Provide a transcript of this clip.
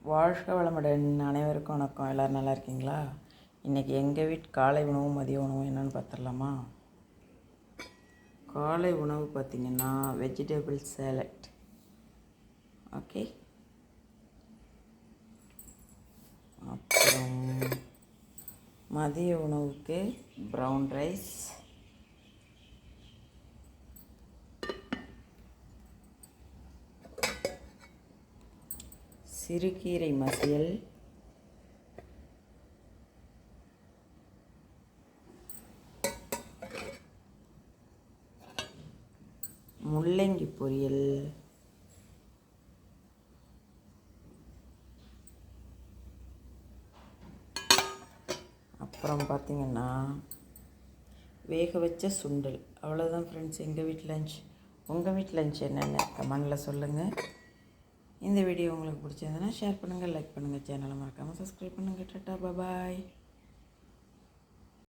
வாழ்க வளமுடன். அனைவருக்கும் வணக்கம். எல்லோரும் நல்லா இருக்கீங்களா? இன்றைக்கி எங்கள் வீட்டு காலை உணவும் மதிய உணவும் என்னென்னு பார்த்துடலாமா? காலை உணவு பார்த்திங்கன்னா வெஜிடபிள் சேலட். ஓகே, அப்புறம் மதிய உணவுக்கு ப்ரௌன் ரைஸ், சிறுகீரை மசியல், முள்ளங்கி பொரியல், அப்புறம் பார்த்திங்கன்னா வேக வச்ச சுண்டல். அவ்வளோதான் ஃப்ரெண்ட்ஸ் எங்கள் வீட்டு லஞ்ச். உங்கள் வீட்டு லஞ்ச் என்னென்ன கமெண்டில் சொல்லுங்கள். இந்த வீடியோ உங்களுக்கு பிடிச்சிருந்ததுன்னா ஷேர் பண்ணுங்கள், லைக் பண்ணுங்கள், சேனலை மறக்காமல் சப்ஸ்கிரைப் பண்ணுங்கள். டாட்டா, பாய்.